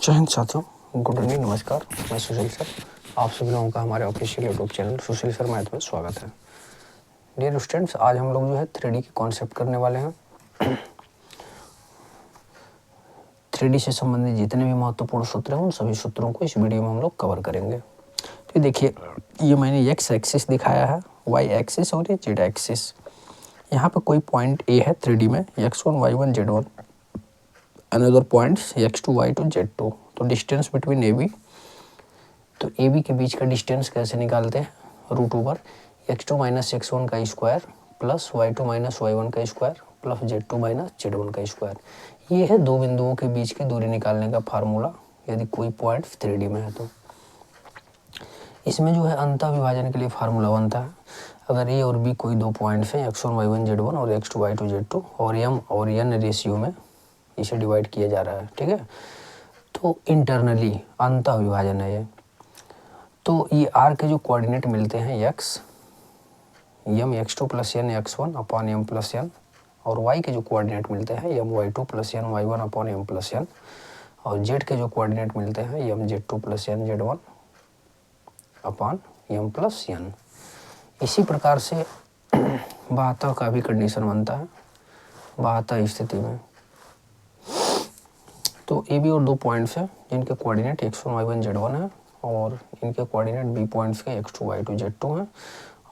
जय हिंद साथियों, good evening, नमस्कार। मैं सुशील सर, आप सभी लोगों का हमारे ऑफिशियल यूट्यूब चैनल सुशील सर मैथ में स्वागत है। डियर स्टूडेंट्स, आज हम लोग जो है 3D की कॉन्सेप्ट करने वाले हैं। 3D से संबंधित जितने भी महत्वपूर्ण सूत्र हैं उन सभी सूत्रों को इस वीडियो में हम लोग कवर करेंगे। तो देखिए, ये मैंने एक्स एक्सिस दिखाया है, वाई एक्सिस और ये जेड एक्सिस। यहाँ पर कोई पॉइंट ए है 3D में, x1 y1 z1, another points x2 y2 z2। तो डिस्टेंस बिटवीन ए बी, तो ए बी के बीच का डिस्टेंस कैसे निकालते हैं? Root over x2 minus x1 का square plus y2 minus y1 का square plus z2 minus z1 का स्क्वायर। ये है दो बिंदुओं के बीच की दूरी निकालने का फार्मूला, यदि कोई पॉइंट 3D में है तो। इसमें जो है अंतः विभाजन के लिए फार्मूला बनता है। अगर ए और बी कोई दो पॉइंट्स हैं, x1 y1 z1 और x2 y2 z2, और m और n रेशियो में इसे डिवाइड किया जा रहा है, ठीक है, तो इंटरनली अंतः विभाजन है ये। तो ये आर के जो कोऑर्डिनेट मिलते हैं x यम x2 plus n x1 upon m plus n, और y के जो कोऑर्डिनेट मिलते हैं यम y2 plus n y1 upon m plus n, और z के जो कोऑर्डिनेट मिलते हैं यम z2 plus n z1 upon m plus n। इसी प्रकार से बाहता का भी कंडीशन बनता है बाहता स्थिति में। तो ए बी और दो पॉइंट्स हैं जिनके कोऑर्डिनेट x1 y1 z1 है, और इनके कोऑर्डिनेट बी पॉइंट्स के x2 y2 z2 हैं,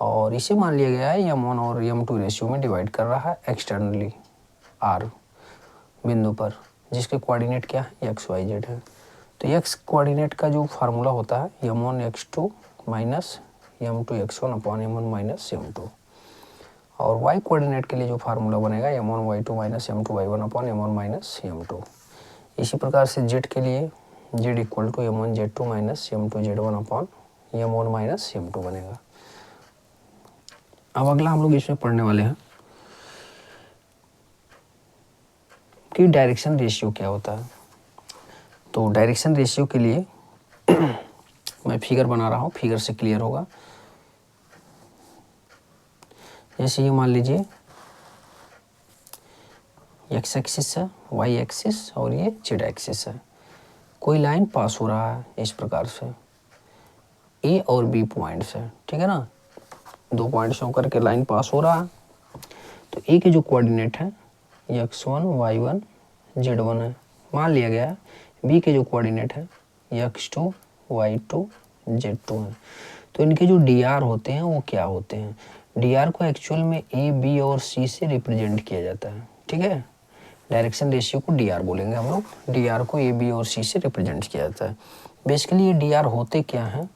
और इसे मान लिया गया है m1 और m2 रेशियो में डिवाइड कर रहा है एक्सटर्नली r बिंदु पर, जिसके कोऑर्डिनेट क्या है x y z है। तो x कोऑर्डिनेट का जो फार्मूला होता है m1 x2 minus m2 x1 upon m1 minus m2, और y कोऑर्डिनेट के लिए जो फार्मूला बनेगा m1 y2 minus m2 y1 upon m1 minus m2। इसी प्रकार से z के लिए z equal to m1 z2 minus m2 z1 upon m1 minus m2 बनेगा। अब अगला हम लोग इसमें पढ़ने वाले हैं कि डायरेक्शन रेशियो क्या होता है। तो डायरेक्शन रेशियो के लिए मैं फिगर बना रहा हूँ, फिगर से क्लियर होगा। जैसे ये मान लीजिए एक्स एक्सिस है, वाई एक्सिस और ये जेड एक्सिस है। कोई लाइन पास हो रहा है इस प्रकार से, ए और बी पॉइंट्स है, ठीक है ना, दो पॉइंट्स होकर के लाइन पास हो रहा है। तो ए के जो कोऑर्डिनेट है x1 y1 z1 है, मान लिया गया है। बी के जो कोऑर्डिनेट है x2 y2 z2 है। तो इनके जो डी आर होते हैं वो क्या होते हैं? डी आर को एक्चुअल में ए बी और सी से रिप्रेजेंट किया जाता है, ठीक है। डायरेक्शन रेशियो को डी आर बोलेंगे हम लोग, डी आर को ए बी और सी से रिप्रेजेंट किया जाता है। बेसिकली ये डी आर होते क्या हैं?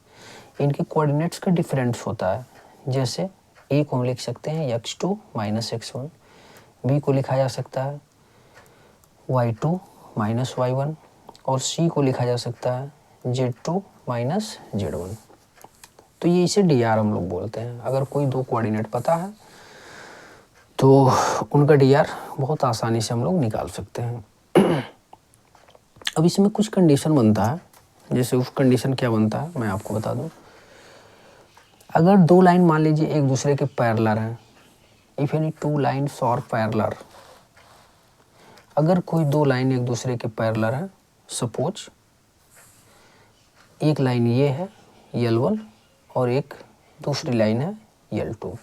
इनके कोऑर्डिनेट्स का डिफरेंस होता है। जैसे ए को हम लिख सकते हैं x2 माइनस x1, बी को लिखा जा सकता है y2 माइनस y1, और सी को लिखा जा सकता है z2 माइनस z1। तो ये इसे डी आर हम लोग बोलते हैं। अगर कोई दो कोऑर्डिनेट पता है तो उनका डी आर बहुत आसानी से हम लोग निकाल सकते हैं। अब इसमें कुछ कंडीशन बनता है, जैसे उस कंडीशन क्या बनता है मैं आपको बता दूं। अगर दो लाइन मान लीजिए एक दूसरे के पैरेलल हैं, if any two lines are parallel, अगर कोई दो लाइन एक दूसरे के पैरेलल है, सपोज एक लाइन ये है L1 और एक दूसरी लाइन है L2,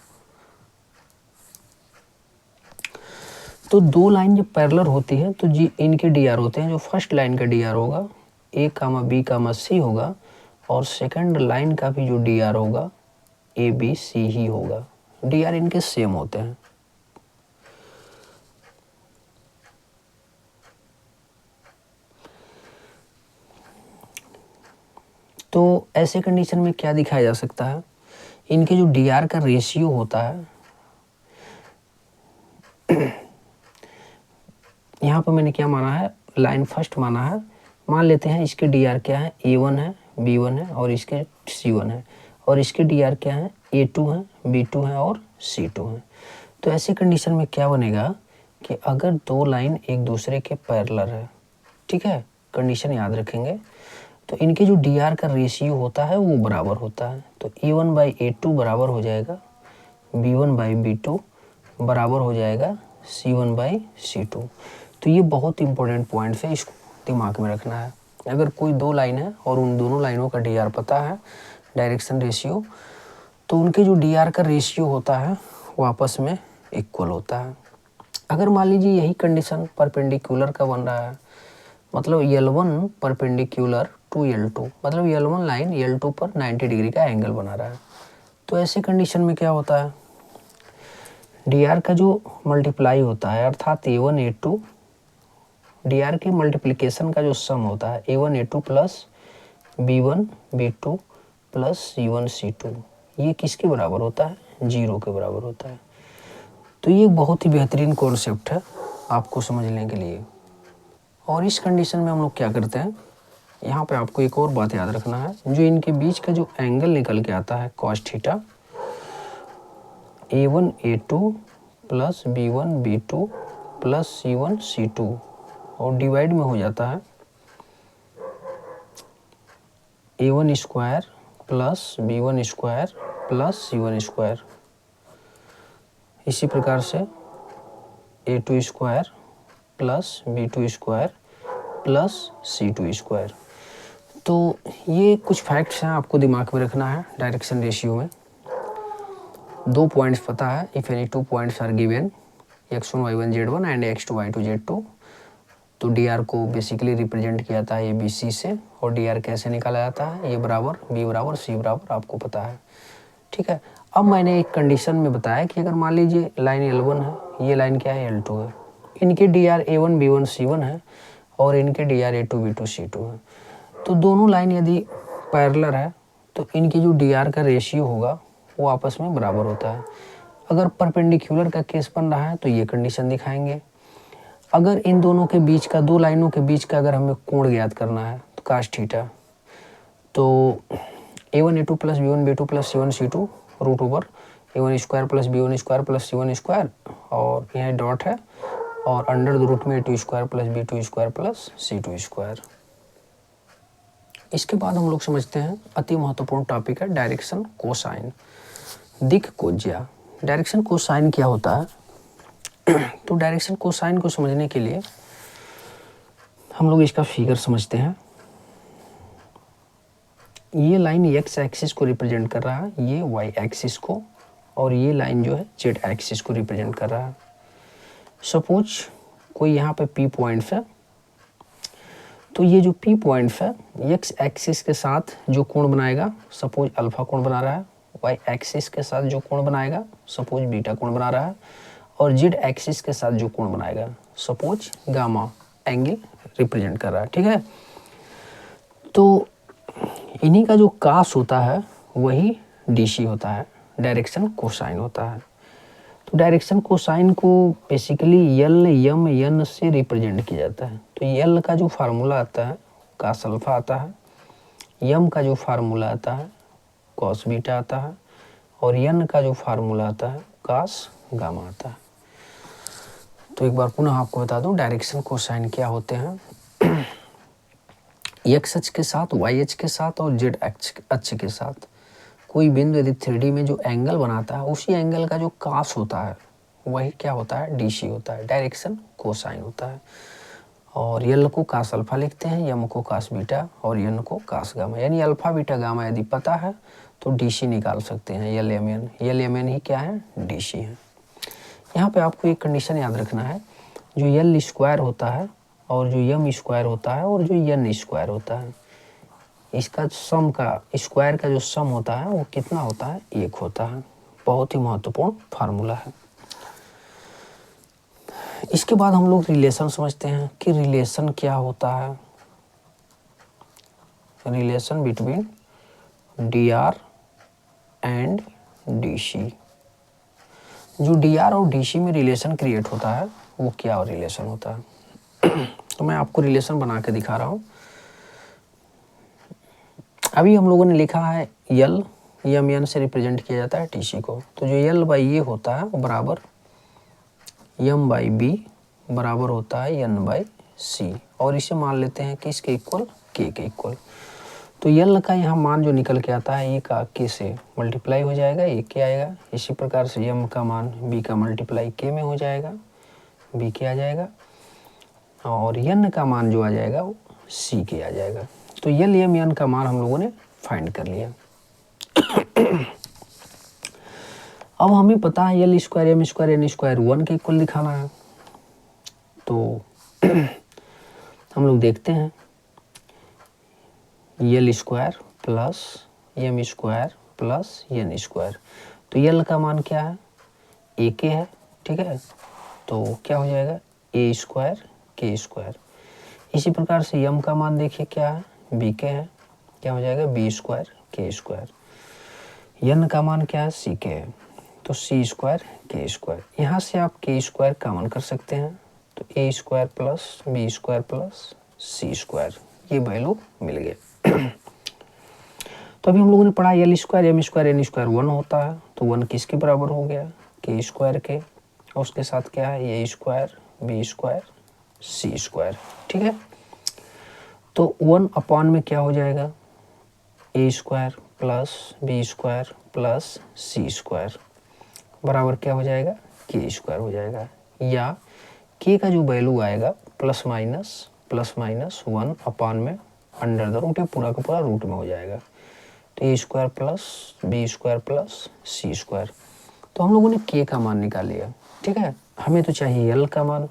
तो दो लाइन जब पैरेलल होती है तो जी इनके डी आर होते हैं। जो फर्स्ट लाइन का डी आर होगा ए कामा बी कामा सी होगा, और सेकंड लाइन का भी जो डी आर होगा ए बी सी ही होगा। डी आर इनके सेम होते हैं। तो ऐसे कंडीशन में क्या दिखाया जा सकता है? इनके जो डी आर का रेशियो होता है, यहाँ पर मैंने क्या माना है, लाइन फर्स्ट माना है। मान लेते हैं इसके डी आर क्या है, A1 है, B1 है और इसके C1 है, और इसके डी आर क्या है, A2 है, B2 है और C2 है। तो ऐसी कंडीशन में क्या बनेगा कि अगर दो लाइन एक दूसरे के पैरेलल है, ठीक है, कंडीशन याद रखेंगे, तो इनके जो डी आर का रेशियो होता है वो बराबर होता है। तो A1 बाई A2 बराबर हो जाएगा B1 बाई B2 बराबर हो जाएगा C1 बाई C2। तो ये बहुत इंपॉर्टेंट पॉइंट है, इसको दिमाग में रखना है। अगर कोई दो लाइन है और उन दोनों लाइनों का डी आर पता है, डायरेक्शन रेशियो, तो उनके जो डी आर का रेशियो होता है वो आपस में इक्वल होता है। अगर मान लीजिए यही कंडीशन परपेंडिकुलर का बन रहा है, मतलब L1 परपेंडिकुलर टू L2, मतलब L1 लाइन L2 पर 90 डिग्री का एंगल बना रहा है, तो ऐसे कंडीशन में क्या होता है, डी आर का जो मल्टीप्लाई होता है अर्थात A1 A2, डी आर के मल्टीप्लिकेशन का जो सम होता है A1 A2 plus B1 B2 plus C1 C2, ये किसके बराबर होता है, 0 के बराबर होता है। तो ये बहुत ही बेहतरीन कॉन्सेप्ट है आपको समझने के लिए। और इस कंडीशन में हम लोग क्या करते हैं, यहाँ पे आपको एक और बात याद रखना है, जो इनके बीच का जो एंगल निकल के आता है cos theta, A1 A2 plus B1 B2 plus C1 C2 और डिवाइड में हो जाता है A1 square plus B1 square plus C1 square, इसी प्रकार से A2 square plus B2 square plus C2 square. तो ये कुछ फैक्ट्स हैं आपको दिमाग में रखना है डायरेक्शन रेशियो में। 2 पॉइंट्स पता है, if any 2 points are given x1 y1 z1 and x2 y2 z2, तो डी आर को बेसिकली रिप्रेजेंट किया जाता है ABC से, और डी आर कैसे निकाला जाता है, A बराबर B बराबर C बराबर आपको पता है, ठीक है। अब मैंने एक कंडीशन में बताया कि अगर मान लीजिए लाइन L1 है, ये लाइन क्या है L2 है, इनके D R A1 B1 C1 है और इनके D R A2 B2 C2 है, तो दोनों लाइन यदि पैरेलल है तो इनकी जो डी आर का रेशियो होगा वो आपस में बराबर होता है। अगर परपेंडिकुलर का केस बन रहा है तो ये कंडीशन दिखाएंगे। अगर इन दोनों के बीच का, दो लाइनों के बीच का अगर हमें कोण ज्ञात करना है तो कास थीटा, तो A1 A2 plus B1 B2 plus C1 C2 root over A1 square plus B1 square plus C1 square, और यहाँ डॉट है, और अंडर द रूट में A2 square plus B2 square plus C2 square. इसके बाद हम लोग समझते हैं अति महत्वपूर्ण टॉपिक है डायरेक्शन कोसाइन, दिक् कोज्या। डायरेक्शन कोसाइन क्या होता है, तो डायरेक्शन कोसाइन को समझने के लिए हम लोग इसका फिगर समझते हैं। ये लाइन x एक्सिस को रिप्रेजेंट कर रहा है, ये y एक्सिस को, और ये लाइन जो है z एक्सिस को रिप्रेजेंट कर रहा है। सपोज कोई यहाँ पे P पॉइंट्स है, तो ये जो P पॉइंट्स है x एक्सिस के साथ जो कोण बनाएगा, सपोज अल्फा कोण बना रहा है, y एक्सिस के साथ जो कोण बनाएगा सपोज बीटा कोण बना रहा है, और z एक्सिस के साथ जो कोण बनाएगा सपोज गामा एंगल रिप्रेजेंट कर रहा है, ठीक है। तो इन्हीं का जो कास होता है वही DC होता है, डायरेक्शन कोसाइन होता है। तो डायरेक्शन कोसाइन को बेसिकली L M N से रिप्रेजेंट किया जाता है। तो L का जो फार्मूला आता है कास अल्फा आता है, M का जो फार्मूला आता है कॉस बीटा आता है, और N का जो फार्मूला आता है कास गामा आता है। तो एक बार पुनः आपको बता दूं डायरेक्शन कोसाइन क्या होते हैं। x अक्ष के साथ, y अक्ष के साथ और z अक्ष के साथ कोई बिंदु यदि 3D में जो एंगल बनाता है उसी एंगल का जो कास होता है वही क्या होता है, DC होता है, डायरेक्शन कोसाइन होता है। और L को कास अल्फा लिखते हैं, M को कास बीटा और N को कास गामा, यानी अल्फा बीटा गामा यदि पता है तो DC निकाल सकते हैं। L M N, L M N ही क्या है, DC है। यहाँ पे आपको एक कंडीशन याद रखना है, जो L स्क्वायर होता है और जो M स्क्वायर होता है और जो N स्क्वायर होता है, इसका सम का, स्क्वायर का जो सम होता है वो कितना होता है, 1 होता है। बहुत ही महत्वपूर्ण फार्मूला है। इसके बाद हम लोग रिलेशन समझते हैं कि रिलेशन क्या होता है। Relation between DR and DC। जो DR और DC में रिलेशन क्रिएट होता है वो क्या रिलेशन होता है। तो मैं आपको रिलेशन बना के दिखा रहा हूँ। अभी हम लोगों ने लिखा है L M N से रिप्रेजेंट किया जाता है DC को, तो जो L बाई ये होता है वो बराबर M बाई B बराबर होता है N बाई C, और इसे मान लेते हैं कि इसके इक्वल K के इक्वल। तो L का यहाँ मान जो निकल के आता है A का K से मल्टीप्लाई हो जाएगा, A K आएगा। इसी प्रकार से M का मान B का मल्टीप्लाई K में हो जाएगा, B K आ जाएगा, और N का मान जो आ जाएगा वो सी के आ जाएगा। तो यल एम एन का मान हम लोगों ने फाइंड कर लिया। अब हमें पता है L square M square N square 1 के इक्वल दिखाना है। तो हम लोग देखते हैं L square plus M square plus N square. तो यल का मान क्या है, ए के है, ठीक है। तो क्या हो जाएगा, ए स्क्वायर के स्क्वायर। इसी प्रकार से यम का मान देखिए क्या है, बी के है, क्या हो जाएगा बी स्क्वायर के स्क्वायर। एन का मान क्या है, सी के है, तो सी स्क्वायर के स्क्वायर। यहाँ से आप के स्क्वायर कॉमन कर सकते हैं, तो A square plus B square plus C square, ये वैल्यू मिल गया। तो अभी हम लोगों ने पढ़ा L square M square N square 1 होता है, तो 1 किसके बराबर हो गया, के स्क्वायर के, और उसके साथ क्या है A square B square C square, ठीक है। तो 1 अपॉन में क्या हो जाएगा, A square plus B square plus C square बराबर क्या हो जाएगा, के स्क्वायर हो जाएगा। या के का जो वैल्यू आएगा प्लस माइनस 1 अपॉन में अंडर द रूट, पूरा का पूरा रूट में हो जाएगा। तो A square plus B square plus C square. तो हम लोगों ने के का मान निकाल लिया, ठीक है। हमें तो चाहिए यल का मान,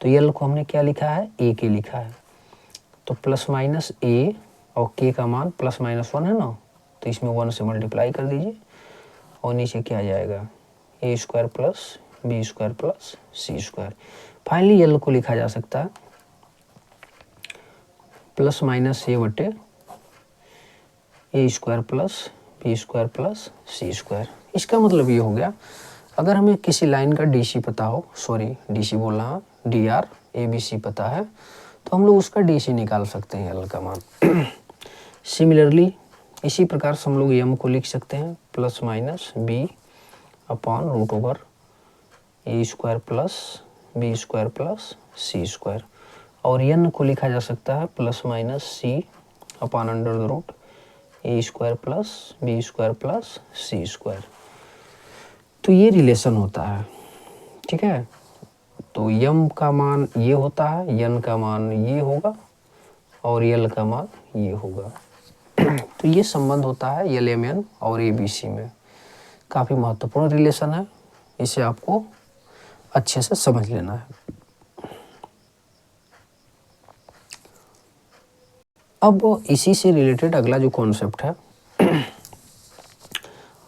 तो यल को हमने क्या लिखा है, ए के लिखा है। तो प्लस माइनस ए और के का मान प्लस माइनस 1 है ना, तो इसमें 1 से मल्टीप्लाई कर दीजिए और नीचे क्या आ जाएगा, A square plus B square plus C square. Finally L को लिखा जा सकता है प्लस माइनस ए बटे A square plus B square plus C square. इसका मतलब ये हो गया, अगर हमें किसी लाइन का डी सी पता हो, सॉरी डी सी बोल रहा हूँ, D R A B C पता है, तो हम लोग उसका डी सी निकाल सकते हैं यल का मान। सिमिलरली इसी प्रकार से हम लोग एम को लिख सकते हैं plus minus B upon root over A square plus B square plus C square. और एन को लिखा जा सकता है plus minus C upon under the root A square plus B square plus C square. तो ये रिलेशन होता है, ठीक है। तो यम का मान ये होता है, एन का मान ये होगा और यल का मान ये होगा। तो ये संबंध होता है यल एम एन और ए बी सी में। काफ़ी महत्वपूर्ण रिलेशन है, इसे आपको अच्छे से समझ लेना है। अब इसी से रिलेटेड अगला जो कॉन्सेप्ट है,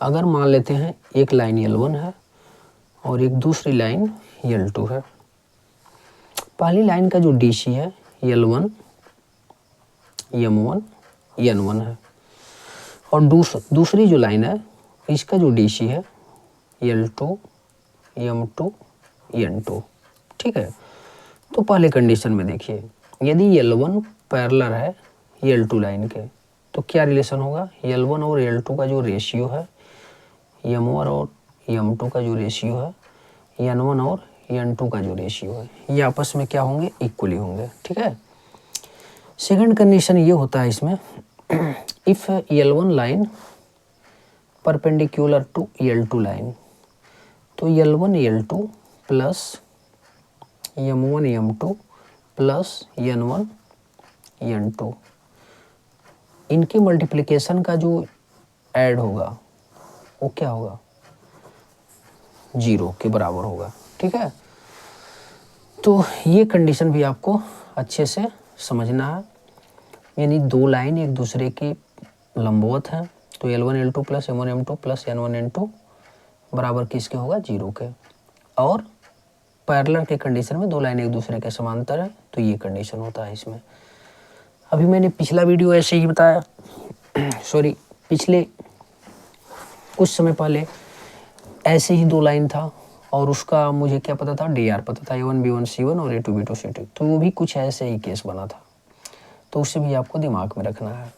अगर मान लेते हैं एक लाइन L1 है और एक दूसरी लाइन L2 है। पहली लाइन का जो DC है L1 M1 N1 है, और दूसरी जो लाइन है इसका जो DC है L2 M2 N2, ठीक है। तो पहले कंडीशन में देखिए, यदि L1 पैरेलल है L2 लाइन के, तो क्या रिलेशन होगा, L1 और L2 का जो रेशियो है, M1 और M2 का जो रेशियो है, N1 और N2 का जो रेशियो है, ये आपस में क्या होंगे, इक्वली होंगे, ठीक है। सेकंड कंडीशन ये होता है इसमें, इफ L1 line perpendicular to L2 line, तो L1 L2 plus M1 M2 plus N1 N2, इनके मल्टीप्लिकेशन का जो ऐड होगा वो क्या होगा, 0 के बराबर होगा, ठीक है। तो ये कंडीशन भी आपको अच्छे से समझना है, यानी दो लाइन एक दूसरे के लंबवत हैं, तो L1 L2 plus M1 M2 plus N1 N2 बराबर किसके होगा, 0 के। और पैरेलल के कंडीशन में दो लाइन एक दूसरे के समांतर है, तो ये कंडीशन होता है इसमें। अभी मैंने पिछला वीडियो ऐसे ही बताया, सॉरी पिछले कुछ समय पहले ऐसे ही दो लाइन था और उसका मुझे क्या पता था, डी आर पता था, A1 B1 C1 और A2 B2 C2, तो वो भी कुछ ऐसे ही केस बना था, तो उसे भी आपको दिमाग में रखना है।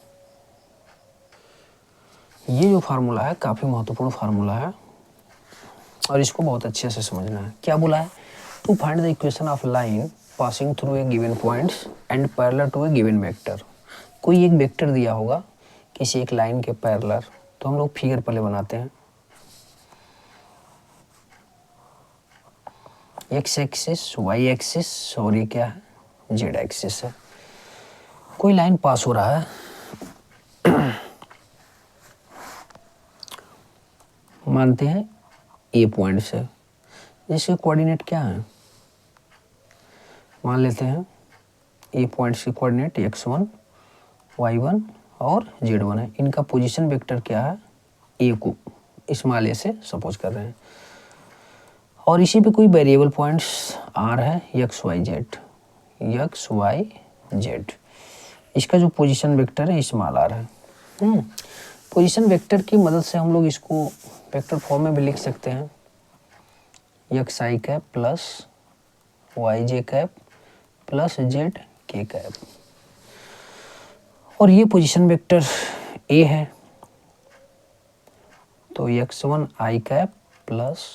ये जो फार्मूला है काफ़ी महत्वपूर्ण फार्मूला है और इसको बहुत अच्छे से समझना है। क्या बोला है, to find the equation of line passing through a given points and parallel to a given vector. कोई एक वेक्टर दिया होगा किसी एक लाइन के पैरेलल, तो हम लोग फिगर पहले बनाते हैं, एक्स एक्सिस वाई एक्सिस और ये क्या है, जेड एक्सिस है। कोई लाइन पास हो रहा है, मानते हैं ए पॉइंट से, जिसके कोऑर्डिनेट क्या है, मान लेते हैं ए पॉइंट के कोऑर्डिनेट x1, y1 और z1 है। इनका पोजीशन वेक्टर क्या है, ए को स्मॉल ए से सपोज कर रहे हैं, और इसी पे कोई वेरिएबल पॉइंट्स आर है x y z। इसका जो पोजीशन वेक्टर है स्मॉल आर है। पोजीशन वेक्टर की मदद से हम लोग इसको वेक्टर फॉर्म में भी लिख सकते हैं, एक्स आई कैप प्लस वाई जे कैप प्लस जेड के कैप, और ये पोजीशन वेक्टर ए है, तो x1 I cap plus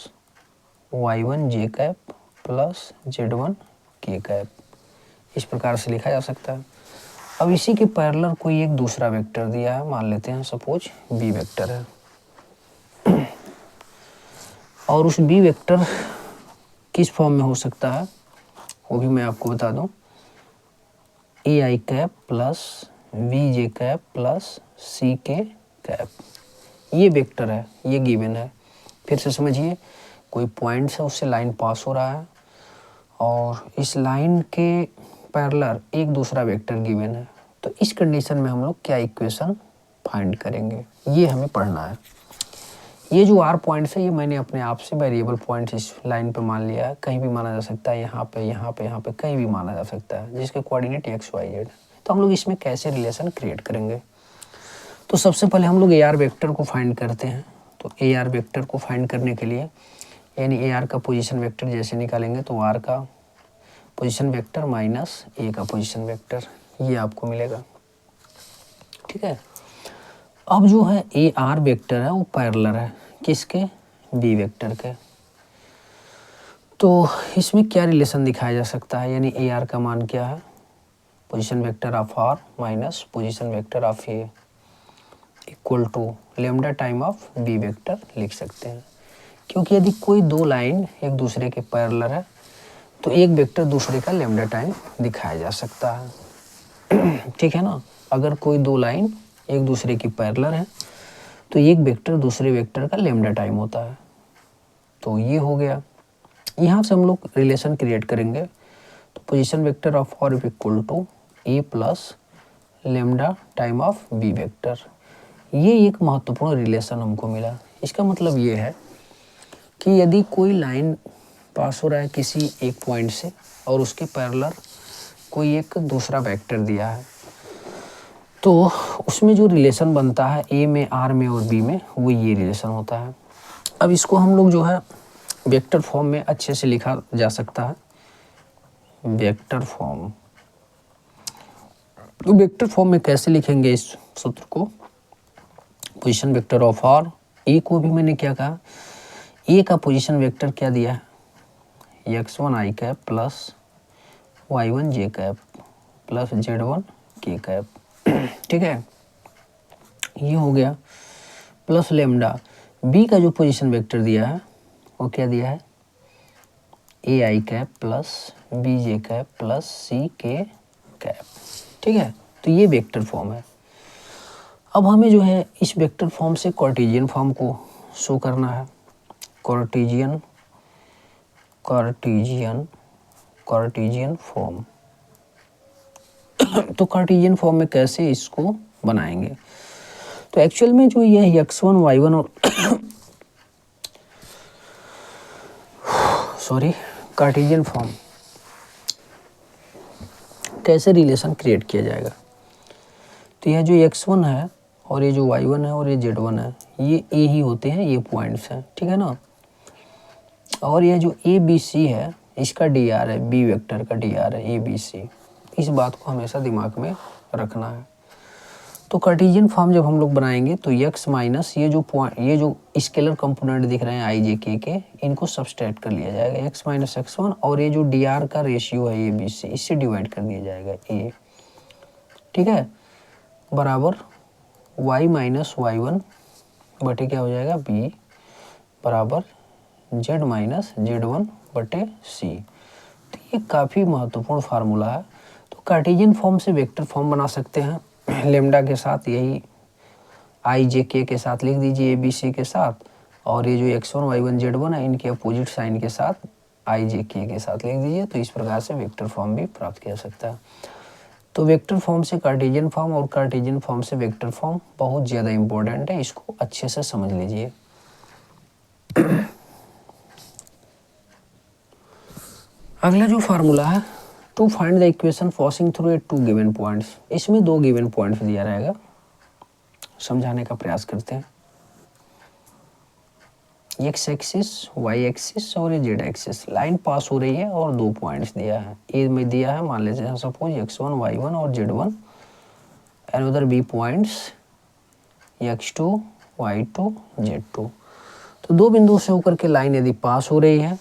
y1 J cap plus z1 K cap, इस प्रकार से लिखा जा सकता है। अब इसी के पैरेलल कोई एक दूसरा वेक्टर दिया है, मान लेते हैं सपोज बी वेक्टर है, और उस बी वेक्टर किस फॉर्म में हो सकता है वो भी मैं आपको बता दूं, A I cap plus V J cap plus C K cap, ये वेक्टर है, ये गिवन है। फिर से समझिए, कोई पॉइंट है उससे लाइन पास हो रहा है और इस लाइन के पैरेलल एक दूसरा वेक्टर गिवन है, तो इस कंडीशन में हम लोग क्या इक्वेशन फाइंड करेंगे, ये हमें पढ़ना है। ये जो आर पॉइंट्स है ये मैंने अपने आप से वेरिएबल पॉइंट्स इस लाइन पे मान लिया है, कहीं भी माना जा सकता है, यहाँ पे यहाँ पे यहाँ पे कहीं भी माना जा सकता है, जिसके कोऑर्डिनेट एक्स वाई जेड। तो हम लोग इसमें कैसे रिलेशन क्रिएट करेंगे, तो सबसे पहले हम लोग ए आर वेक्टर को फाइंड करते हैं। तो ए आर वेक्टर को फाइंड करने के लिए यानी ए आर का पोजीशन वेक्टर जैसे निकालेंगे तो आर का पोजीशन वेक्टर माइनस ए का पोजीशन वेक्टर, ये आपको मिलेगा, ठीक है। अब जो है ए आर वेक्टर है वो पैरेलल है किसके, बी वेक्टर के, तो इसमें क्या रिलेशन दिखाया जा सकता है, यानी ए आर का मान क्या है, position vector of R minus position vector of A equal to lambda time of B vector लिख सकते हैं। क्योंकि यदि कोई दो लाइन एक दूसरे के पैरेलल है तो एक वेक्टर दूसरे का लेमडा टाइम दिखाया जा सकता है, ठीक है ना। अगर कोई दो लाइन एक दूसरे की पैरेलल है तो एक वेक्टर दूसरे वेक्टर का लेमडा टाइम होता है, तो ये हो गया। यहाँ से हम लोग रिलेशन क्रिएट करेंगे, तो position vector of R equal to A plus lambda time of B vector, ये एक महत्वपूर्ण रिलेशन हमको मिला। इसका मतलब ये है कि यदि कोई लाइन पास हो रहा है किसी एक पॉइंट से और उसके पैरेलल कोई एक दूसरा वेक्टर दिया है, तो उसमें जो रिलेशन बनता है ए में, आर में और बी में, वो ये रिलेशन होता है। अब इसको हम लोग जो है वेक्टर फॉर्म में अच्छे से लिखा जा सकता है, वेक्टर फॉर्म। तो वेक्टर फॉर्म में कैसे लिखेंगे इस सूत्र को, position vector of R, A को भी मैंने क्या कहा, ए का पोजीशन वेक्टर क्या दिया है, x1 I cap plus y1 J cap plus z1 K cap, ठीक है, ये हो गया। प्लस लेमडा, बी का जो पोजीशन वेक्टर दिया है वो क्या दिया है, A I cap plus B J cap plus C K cap, ठीक है। तो ये वेक्टर फॉर्म है। अब हमें जो है इस वेक्टर फॉर्म से कार्टेशियन फॉर्म को शो करना है, कार्टेशियन फॉर्म। तो कार्टेशियन फॉर्म में कैसे इसको बनाएंगे, तो एक्चुअल में जो ये x1 y1 और कार्टेशियन फॉर्म कैसे रिलेशन क्रिएट किया जाएगा, तो यह जो x1 है और ये जो y1 है और ये z1 है, ये a ही होते हैं, ये पॉइंट्स हैं, ठीक है ना। और यह जो ए बी सी है इसका डी आर है, बी वेक्टर का डी आर है ए बी सी, इस बात को हमेशा दिमाग में रखना है। तो कार्टेशियन फॉर्म जब हम लोग बनाएंगे तो x माइनस ये जो पॉइंट, ये जो स्केलर कंपोनेंट दिख रहे हैं आई जे के, इनको सब्सट्रैक्ट कर लिया जाएगा, x माइनस x1, और ये जो डी आर का रेशियो है ए बी सी, इससे डिवाइड कर दिया जाएगा ए, ठीक है, बराबर y माइनस y1 बटे क्या हो जाएगा b, बराबर z माइनस z1 बटे c। तो ये काफ़ी महत्वपूर्ण फार्मूला है। तो कार्टेशियन फॉर्म से वेक्टर फॉर्म बना सकते हैं। लेमडा के साथ यही आई जे के साथ लिख दीजिए, ए बी सी के साथ, और ये जो x1 y1 z1 है इनके अपोजिट साइन के साथ आई जे के साथ लिख दीजिए। तो इस प्रकार से वेक्टर फॉर्म भी प्राप्त किया सकता है। तो वेक्टर फॉर्म से कार्टेशियन फॉर्म और कार्टेशियन फॉर्म से वेक्टर फॉर्म बहुत ज़्यादा इंपॉर्टेंट है, इसको अच्छे से समझ लीजिए। अगला जो फार्मूला है, to find the equation passing through a two given points, इसमें दो गिवन पॉइंट्स दिया रहेगा, समझाने का प्रयास करते हैं। एक्स एक्सिस, वाई एक्सिस और जेड एक्सिस लाइन पास हो रही है और दो पॉइंट्स दिया है। ए में दिया है, मान लेते हैं सपोज x1 y1 और z1, एंड उधर B points x2 y2 z2। तो दो बिंदु से होकर के लाइन यदि पास हो रही है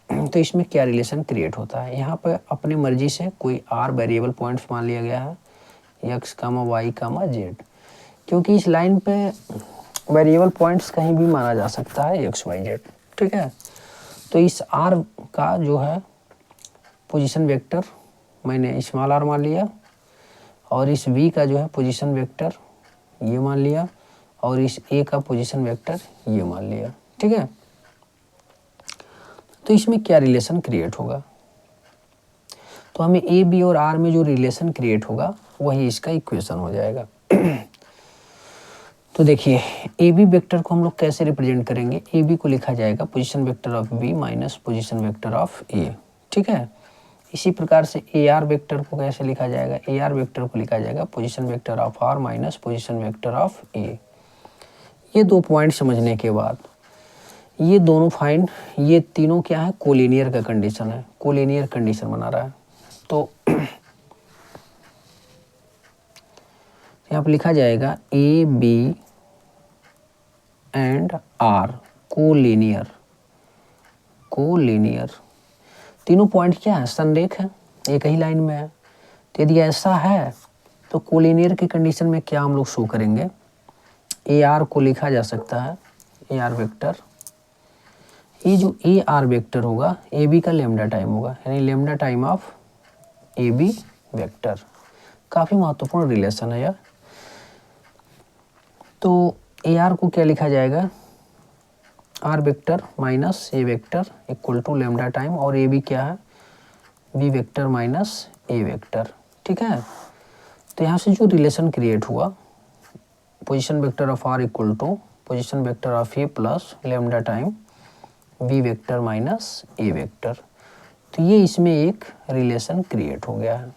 तो इसमें क्या रिलेशन क्रिएट होता है। यहाँ पर अपनी मर्जी से कोई r वेरिएबल पॉइंट्स मान लिया गया है, x, y, z, क्योंकि इस लाइन पे वेरिएबल पॉइंट्स कहीं भी माना जा सकता है x, y, z, ठीक है। तो इस r का जो है पोजीशन वेक्टर मैंने स्मॉल r मान लिया, और इस v का जो है पोजीशन वेक्टर ये मान लिया, और इस a का पोजीशन वेक्टर ये मान लिया, ठीक है। तो इसमें क्या रिलेशन क्रिएट होगा, तो हमें ए बी और आर में जो रिलेशन क्रिएट होगा वही इसका इक्वेशन हो जाएगा। तो देखिए ए बी वेक्टर को हम लोग कैसे रिप्रेजेंट करेंगे, ए बी को लिखा जाएगा position vector of B minus position vector of A, ठीक है। इसी प्रकार से ए आर वेक्टर को कैसे लिखा जाएगा, ए आर वेक्टर को लिखा जाएगा position vector of R minus position vector of A. ये दो पॉइंट समझने के बाद ये दोनों फाइंड, ये तीनों क्या है, कोलिनियर का कंडीशन है, कोलिनियर कंडीशन बना रहा है। तो यहाँ पर लिखा जाएगा A B and R collinear, collinear. तीनों पॉइंट क्या है, संरेख है, एक ही लाइन में है। तो यदि ऐसा है तो कोलिनियर की कंडीशन में क्या हम लोग शो करेंगे, ए आर को लिखा जा सकता है ए आर वेक्टर, ये जो ए आर वेक्टर होगा ए बी का लेमडा टाइम होगा, यानी lambda time of A B vector. काफ़ी महत्वपूर्ण रिलेशन है यार। तो ए आर को क्या लिखा जाएगा, R vector minus A vector equal to lambda time, और ए बी क्या है, B vector minus A vector, ठीक है। तो यहाँ से जो रिलेशन क्रिएट हुआ, position vector of R equal to position vector of A plus lambda time B vector minus A vector, तो ये इसमें एक रिलेशन क्रिएट हो गया है।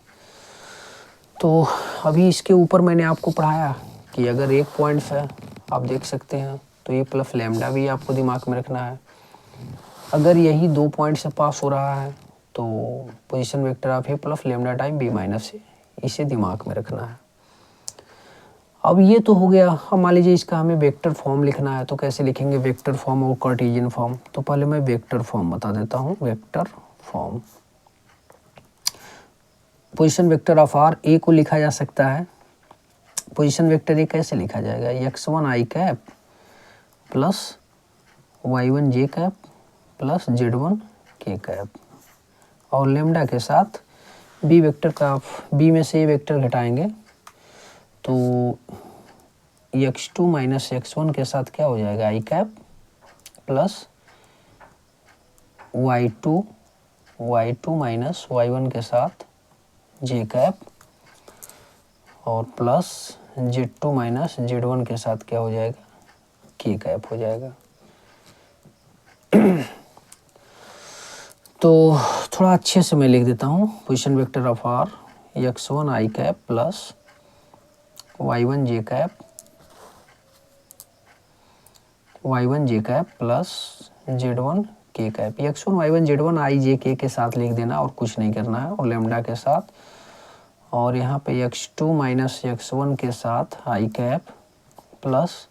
तो अभी इसके ऊपर मैंने आपको पढ़ाया कि अगर एक पॉइंट है आप देख सकते हैं तो ये प्लस लेमडा भी आपको दिमाग में रखना है। अगर यही दो पॉइंट से पास हो रहा है तो position vector of A plus lambda time B minus A, इसे दिमाग में रखना है। अब ये तो हो गया। अब मान लीजिए इसका हमें वेक्टर फॉर्म लिखना है, तो कैसे लिखेंगे वेक्टर फॉर्म और कार्टेशियन फॉर्म। तो पहले मैं वेक्टर फॉर्म बता देता हूँ। Vector form, position vector of R A को लिखा जा सकता है, पोजीशन वेक्टर ए कैसे लिखा जाएगा, x1 I cap plus y1 J cap plus z1 K cap, और लेमडा के साथ बी वेक्टर का, बी में से ए वेक्टर घटाएंगे तो x2 माइनस x1 के साथ क्या हो जाएगा, आई cap plus y2 minus y1 के साथ जे कैप, और प्लस z2 माइनस z1 के साथ क्या हो जाएगा, के कैप हो जाएगा। तो थोड़ा अच्छे से मैं लिख देता हूँ। Position vector of R x1 I cap plus y1 J cap plus z1 K cap. x1 y1 z1 आई जे के साथ लिख देना और कुछ नहीं करना है, और लेमडा के साथ, और यहाँ पे x2 माइनस x1 के साथ आई cap plus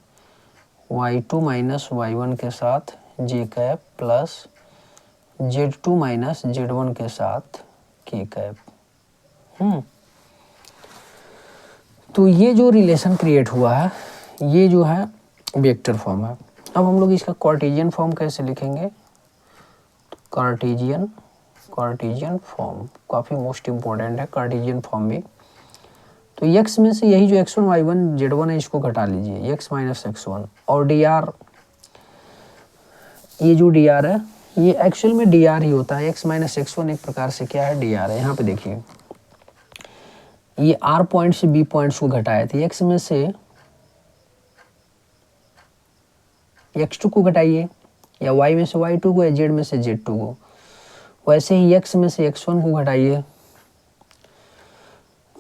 y2 minus y1 के साथ जे cap plus z2 minus z1 के साथ के कैप। तो ये जो रिलेशन क्रिएट हुआ है ये जो है वेक्टर फॉर्म है। अब हम लोग इसका कार्टेशियन फॉर्म कैसे लिखेंगे, तो कार्टेशियन फॉर्म काफ़ी मोस्ट इम्पोर्टेंट है, कार्टेशियन फॉर्म भी। तो x में से यही जो x1 y1 z1 है इसको घटा लीजिए, x माइनस x1, और dr, ये जो dr है ये एक्चुअल में dr ही होता है, x माइनस x1 एक प्रकार से क्या है, dr है। यहाँ पे देखिए ये r पॉइंट से b पॉइंट्स को घटाए थे, x में से x2 को घटाइए, या y में से y2 को, या z में से z2 को। वैसे ही x में से x1 को घटाइए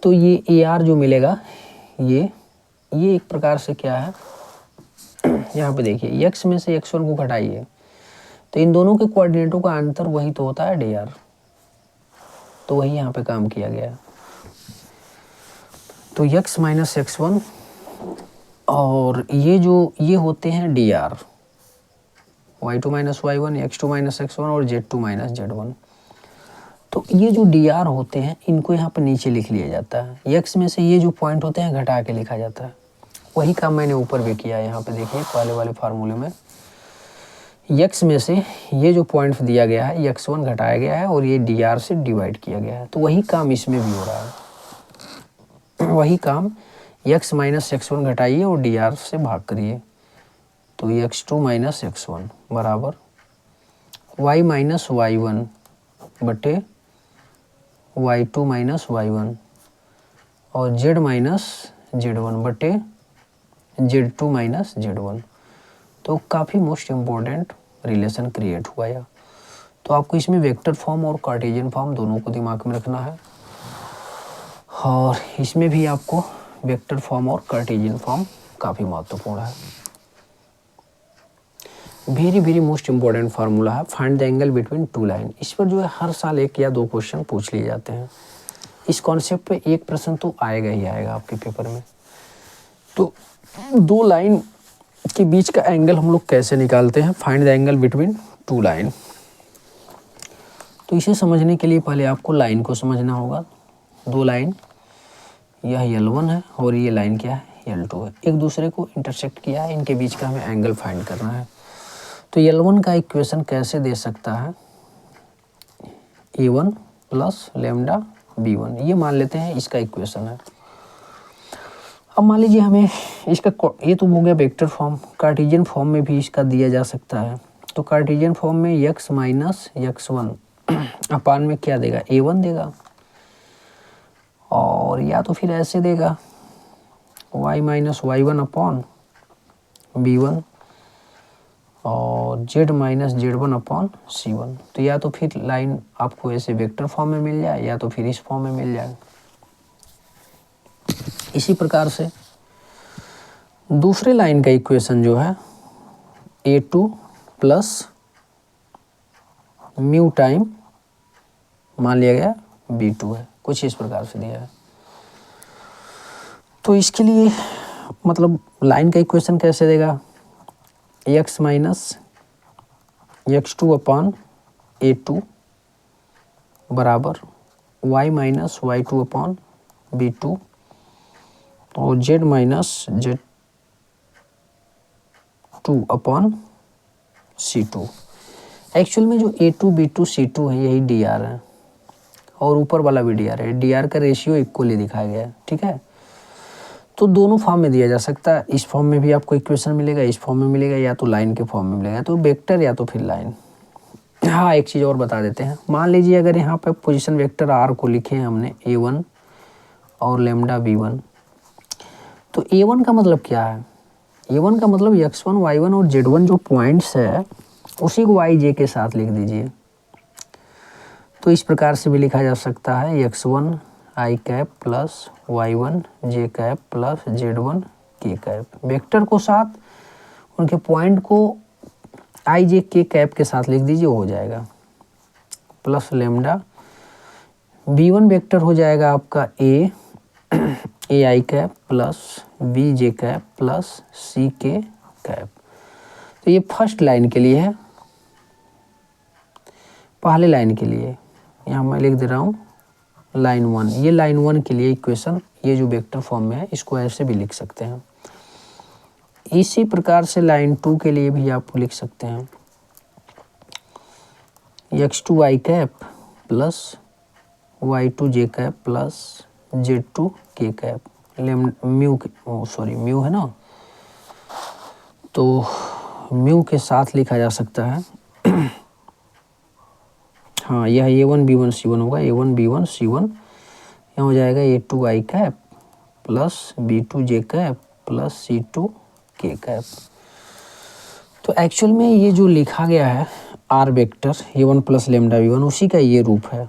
तो ये AR जो मिलेगा ये एक प्रकार से क्या है, यहाँ पे देखिए x में से x1 को घटाइए तो इन दोनों के कोऑर्डिनेटों का अंतर वही तो होता है dr, तो वही यहाँ पे काम किया गया है। तो x माइनस x1 और ये होते हैं dr, y2 minus y1, x2 minus x1 और z2 माइनस z1। तो ये जो dr होते हैं इनको यहाँ पर नीचे लिख लिया जाता है, x में से ये जो पॉइंट होते हैं घटा के लिखा जाता है। वही काम मैंने ऊपर भी किया है, यहाँ पे देखिए पहले वाले फार्मूले में x में से ये जो पॉइंट दिया गया है x1 घटाया गया है और ये dr से डिवाइड किया गया है, तो वही काम इसमें भी हो रहा है। वही काम x माइनस x1 घटाइए और dr से भाग करिए, तो x2 माइनस x1 बराबर y माइनस y1 बटे y2 माइनस y1 और z माइनस z1 बटे z2 माइनस z1। तो काफ़ी मोस्ट इम्पोर्टेंट रिलेशन क्रिएट हुआ है। तो आपको इसमें वेक्टर फॉर्म और कार्टेशियन फॉर्म दोनों को दिमाग में रखना है, और इसमें भी आपको वेक्टर फॉर्म और कार्टेशियन फॉर्म काफ़ी महत्वपूर्ण है। वेरी मोस्ट इम्पोर्टेंट फार्मूला है, find the angle between two line. इस पर जो है हर साल 1 या 2 क्वेश्चन पूछ लिए जाते हैं। इस कॉन्सेप्ट पे एक प्रश्न तो आएगा ही आएगा आपके पेपर में। तो 2 लाइन के बीच का एंगल हम लोग कैसे निकालते हैं, find the angle between two line. तो इसे समझने के लिए पहले आपको लाइन को समझना होगा। 2 लाइन, यह L1 है और ये लाइन क्या है, L2 है, एक दूसरे को इंटरसेक्ट किया है, इनके बीच का हमें एंगल फाइंड करना है। तो L1 का इक्वेशन कैसे दे सकता है, A1 प्लस लेमडा B1, ये मान लेते हैं इसका इक्वेशन है। अब मान लीजिए हमें इसका, ये तो हो गया वेक्टर फॉर्म, कार्टेशियन फॉर्म में भी इसका दिया जा सकता है। तो कार्टेशियन फॉर्म में x माइनस x1 अपान में क्या देगा, A1 देगा, और या तो फिर ऐसे देगा y minus y1 upon B1 और z minus z1 upon C1। तो या तो फिर लाइन आपको ऐसे वेक्टर फॉर्म में मिल जाए या तो फिर इस फॉर्म में मिल जाए। इसी प्रकार से दूसरे लाइन का इक्वेशन जो है A2 प्लस म्यू टाइम मान लिया गया B2 है, कुछ इस प्रकार से दिया है। तो इसके लिए मतलब लाइन का इक्वेशन कैसे देगा, x minus x2 upon A2 बराबर y minus y2 upon B2 और z minus z2 upon C2। Actual में जो A2 B2 C2 है यही dr है, और ऊपर वाला भी dr है। dr का रेशियो इक्वली दिखाया गया है, ठीक है। तो दोनों फॉर्म में दिया जा सकता है, इस फॉर्म में भी आपको इक्वेशन मिलेगा, इस फॉर्म में मिलेगा, या तो लाइन के फॉर्म में मिलेगा, तो वेक्टर या तो फिर लाइन। हाँ, एक चीज़ और बता देते हैं, मान लीजिए अगर यहाँ पे पोजीशन वेक्टर r को लिखे हैं हमने A1 और लेमडा B1, तो A1 का मतलब क्या है, A1 का मतलब x1 y1 और z1 जो पॉइंट्स है उसी को yj के साथ लिख दीजिए। तो इस प्रकार से भी लिखा जा सकता है x1 i cap plus y1 j cap plus z1 k cap. Vector को साथ उनके पॉइंट को i j k कैप के साथ लिख दीजिए, हो जाएगा प्लस लेमडा। b1 वेक्टर हो जाएगा आपका a i cap plus b j cap plus c k cap. तो ये फर्स्ट लाइन के लिए है, पहले लाइन के लिए यहाँ मैं लिख दे रहा हूँ लाइन 1। ये लाइन 1 के लिए इक्वेशन, ये जो वेक्टर फॉर्म में है इसको ऐसे भी लिख सकते हैं। इसी प्रकार से लाइन 2 के लिए भी आप लिख सकते हैं x2 i cap plus y2 J cap plus z2 के कैप म्यू है ना, तो म्यू के साथ लिखा जा सकता है हाँ, यह a1 b1 c1 होगा, a1 b1 c1, यहाँ हो जाएगा a2 i cap plus b2 J cap plus c2 के कैप। तो एक्चुअल में ये जो लिखा गया है are vector a1 plus lambda v1, उसी का ये रूप है।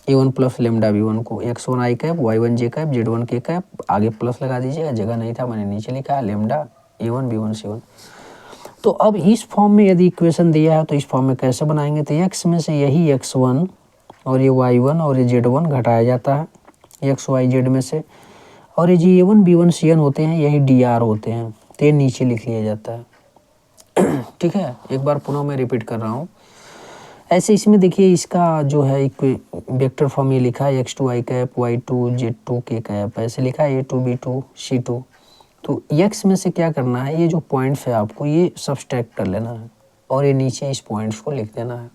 a1 प्लस लेमडा v1 को x1 i cap y1 J cap z1 K cap, आगे प्लस लगा दीजिएगा, जगह नहीं था मैंने नीचे लिखा है लेमडा a1 b1 c1। तो अब इस फॉर्म में यदि इक्वेशन दिया है तो इस फॉर्म में कैसे बनाएंगे, तो x में से यही x1 और ये y1 और ये z1 घटाया जाता है x y z में से, और ये जी a1 b1 c1 होते हैं यही dr होते हैं, तो ये नीचे लिख लिया जाता है। ठीक है, एक बार पुनः मैं रिपीट कर रहा हूँ। ऐसे इसमें देखिए इसका जो है एक वेक्टर फॉर्म ये लिखा है x2 i cap y2 z2 के कैप, ऐसे लिखा है a2 b2 c2। तो x में से क्या करना है, ये जो पॉइंट्स है आपको ये सब्सट्रैक्ट कर लेना है और ये नीचे इस पॉइंट्स को लिख देना है।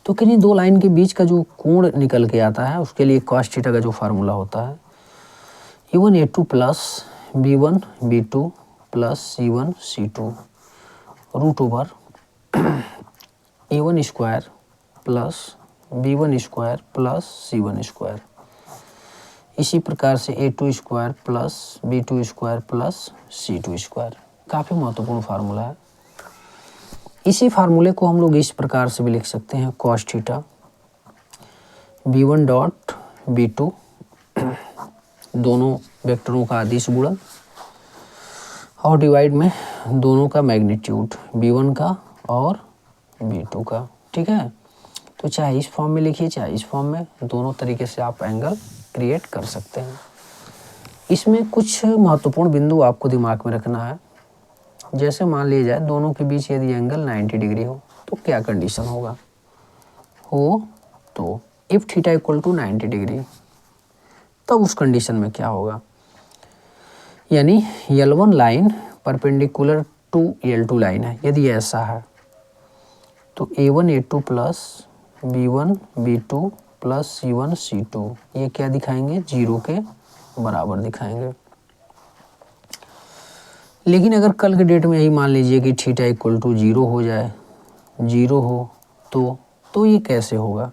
तो किन्हीं दो लाइन के बीच का जो कोण निकल के आता है उसके लिए cos थीटा का जो फार्मूला होता है a1 a2 plus b1 b2 plus c1 c2 root over a1 square plus b1 square plus c1 square, इसी प्रकार से a2 square plus b2 square plus c2 square. काफ़ी महत्वपूर्ण फार्मूला है। इसी फार्मूले को हम लोग इस प्रकार से भी लिख सकते हैं cos theta b1 dot b2, दोनों वेक्टरों का अदिश गुणन और डिवाइड में दोनों का मैग्नीट्यूड b1 का और b2 का। ठीक है, तो चाहे इस फॉर्म में लिखिए चाहे इस फॉर्म में, दोनों तरीके से आप एंगल क्रिएट कर सकते हैं। इसमें कुछ महत्वपूर्ण बिंदु आपको दिमाग में रखना है। जैसे मान लिया जाए दोनों के बीच यदि एंगल 90 डिग्री हो तो क्या कंडीशन होगा, हो तो if theta equal to 90 degree, तब उस कंडीशन में क्या होगा, यानी L1 line perpendicular to L2 line है, यदि ऐसा है तो a1 a2 plus b1 b2 plus c1 c2 ये क्या दिखाएंगे, जीरो के बराबर दिखाएंगे। लेकिन अगर कल के डेट में यही मान लीजिए कि थीटा इक्वल टू 0 हो जाए, 0 हो तो ये कैसे होगा,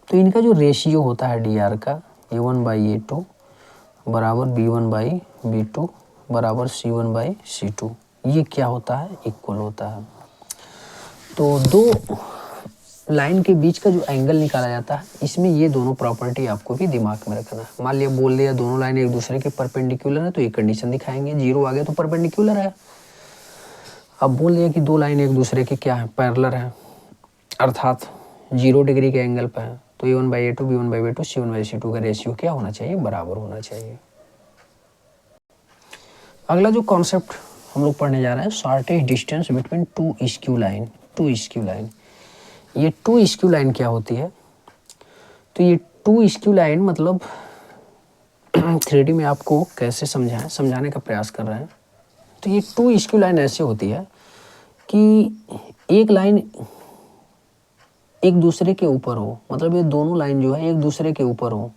तो इनका जो रेशियो होता है dr का a1 बाई a2 बराबर b1 बाई b2 बराबर c1 बाई c2, ये क्या होता है, इक्वल होता है। तो दो लाइन के बीच का जो एंगल निकाला जाता है इसमें ये दोनों प्रॉपर्टी आपको भी दिमाग में रखना है। मान लिया बोल दिया दोनों लाइन एक दूसरे के परपेंडिकुलर है तो ये कंडीशन दिखाएंगे, 0 आ गया तो परपेंडिकुलर है। अब बोल दिया कि दो लाइन एक दूसरे के क्या है, पैरेलल है, अर्थात 0 डिग्री के एंगल पर है, तो a1 by a2 b1 by b2 c1 by c2 का रेशियो क्या होना चाहिए, बराबर होना चाहिए। अगला जो कॉन्सेप्ट हम लोग पढ़ने जा रहे हैं, shortage distance between two skew line. Two skew line, ये टू स्क्यू लाइन क्या होती है, तो ये टू स्क्यू लाइन मतलब 3D में आपको कैसे समझाने का प्रयास कर रहे हैं। तो ये टू स्क्यू लाइन ऐसे होती है कि एक लाइन एक दूसरे के ऊपर हो, मतलब ये दोनों लाइन जो है एक दूसरे के ऊपर हो,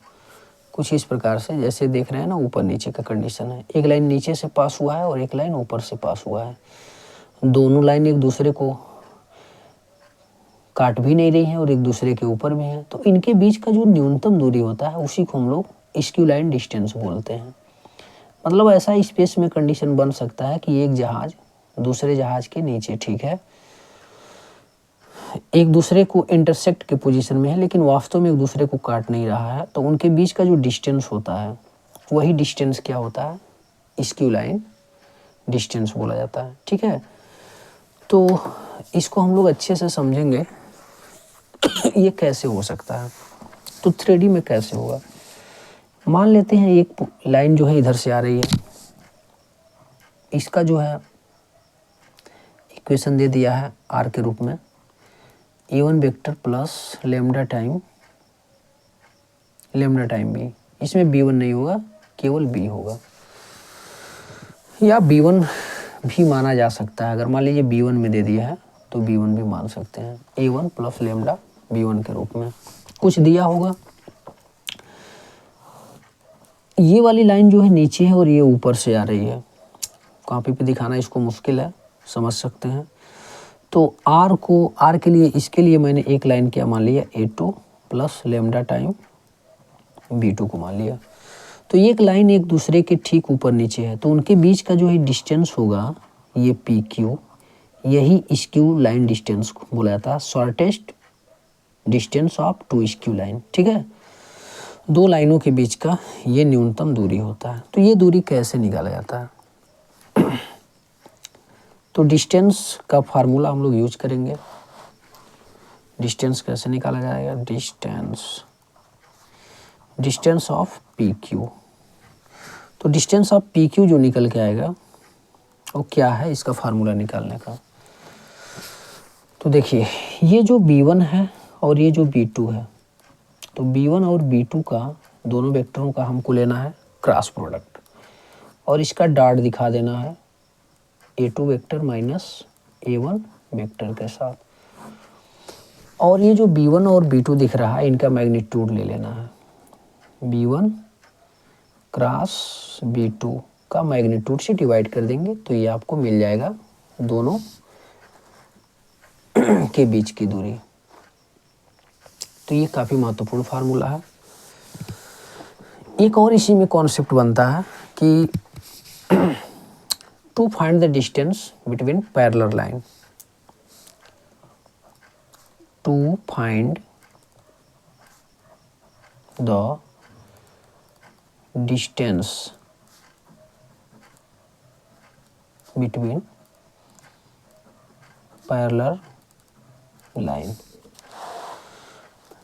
कुछ इस प्रकार से जैसे देख रहे हैं ना, ऊपर नीचे का कंडीशन है, एक लाइन नीचे से पास हुआ है और एक लाइन ऊपर से पास हुआ है, दोनों लाइन एक दूसरे को काट भी नहीं रही हैं और एक दूसरे के ऊपर भी हैं, तो इनके बीच का जो न्यूनतम दूरी होता है उसी को हम लोग स्क्यू लाइन डिस्टेंस बोलते हैं। मतलब ऐसा स्पेस में कंडीशन बन सकता है कि एक जहाज दूसरे जहाज के नीचे, ठीक है, एक दूसरे को इंटरसेक्ट के पोजीशन में है लेकिन वास्तव में एक दूसरे को काट नहीं रहा है, तो उनके बीच का जो डिस्टेंस होता है वही डिस्टेंस क्या होता है, स्क्यू लाइन डिस्टेंस बोला जाता है। ठीक है, तो इसको हम लोग अच्छे से समझेंगे ये कैसे हो सकता है, तो 3D में कैसे होगा। मान लेते हैं एक लाइन जो है इधर से आ रही है, इसका जो है इक्वेशन दे दिया है r के रूप में a1 vector plus lambda time b, इसमें b1 नहीं होगा, केवल b होगा, या b1 भी माना जा सकता है। अगर मान लीजिए b1 में दे दिया है तो b1 भी मान सकते हैं, a1 प्लस लेमडा B1 के रूप में कुछ दिया होगा। ये वाली लाइन जो है नीचे है और ये ऊपर से आ रही है। कॉपी पे दिखाना इसको मुश्किल है, समझ सकते हैं। तो आर के लिए, इसके लिए मैंने एक लाइन क्या मान लिया, A2 plus lambda time B2 को मान लिया। तो ये एक लाइन एक दूसरे के ठीक ऊपर नीचे है, तो उनके बीच का जो है डिस्टेंस होगा ये PQ, यही स्क्यू लाइन डिस्टेंस को बोला जाता है, shortest distance of two skew line. ठीक है, दो लाइनों के बीच का ये न्यूनतम दूरी होता है। तो ये दूरी कैसे निकाला जाता है? तो डिस्टेंस का फार्मूला हम लोग यूज करेंगे। डिस्टेंस कैसे निकाला जाएगा? Distance of PQ। तो डिस्टेंस ऑफ PQ जो निकल के आएगा वो क्या है, इसका फार्मूला निकालने का। तो देखिए, ये जो B1 है और ये जो B2 है, तो B1 और B2 का दोनों वेक्टरों का हमको लेना है क्रॉस प्रोडक्ट, और इसका डॉट दिखा देना है A2 vector minus A1 vector के साथ। और ये जो B1 और B2 दिख रहा है, इनका मैग्नीट्यूड ले लेना है। B1 क्रॉस B2 का मैग्नीट्यूड से डिवाइड कर देंगे तो ये आपको मिल जाएगा दोनों के बीच की दूरी। तो ये काफ़ी महत्वपूर्ण फार्मूला है। एक और इसी में कॉन्सेप्ट बनता है कि to find the distance between parallel line, to find the distance between parallel line.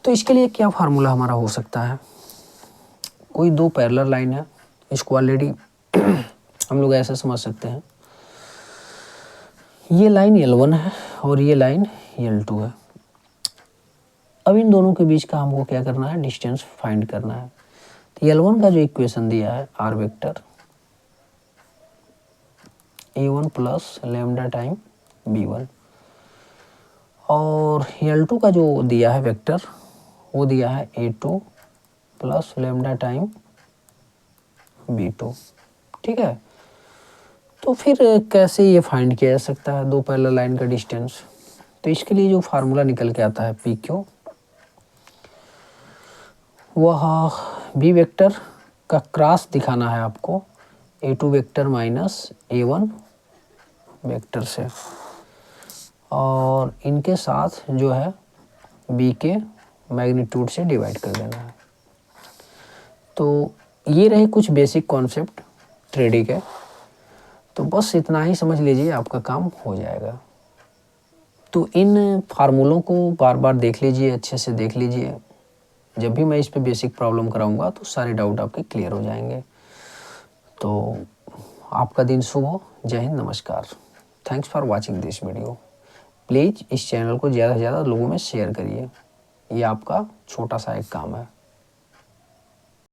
तो इसके लिए क्या फार्मूला हमारा हो सकता है? कोई दो पैरेलल लाइन है, इसको ऑलरेडी हम लोग ऐसे समझ सकते हैं, ये लाइन L1 है और ये लाइन L2 है। अब इन दोनों के बीच का हमको क्या करना है, डिस्टेंस फाइंड करना है। तो L1 का जो इक्वेशन दिया है R vector A1 plus lambda time B1, और L2 का जो दिया है वेक्टर वो दिया है A2 plus lambda time B2। ठीक है, तो फिर कैसे ये फाइंड किया जा सकता है दो पैरेलल लाइन का डिस्टेंस? तो इसके लिए जो फार्मूला निकल के आता है PQ, वह B वेक्टर का क्रॉस दिखाना है आपको A2 vector minus A1 vector से, और इनके साथ जो है B के मैग्नीट्यूड से डिवाइड कर देना है। तो ये रहे कुछ बेसिक कॉन्सेप्ट 3D के। तो बस इतना ही समझ लीजिए, आपका काम हो जाएगा। तो इन फार्मूलों को बार बार देख लीजिए, अच्छे से देख लीजिए। जब भी मैं इस पे बेसिक प्रॉब्लम कराऊंगा तो सारे डाउट आपके क्लियर हो जाएंगे। तो आपका दिन शुभ हो। जय हिंद, नमस्कार। Thanks for watching this video. Please इस चैनल को ज़्यादा से ज़्यादा लोगों में शेयर करिए, ये आपका छोटा सा एक काम है।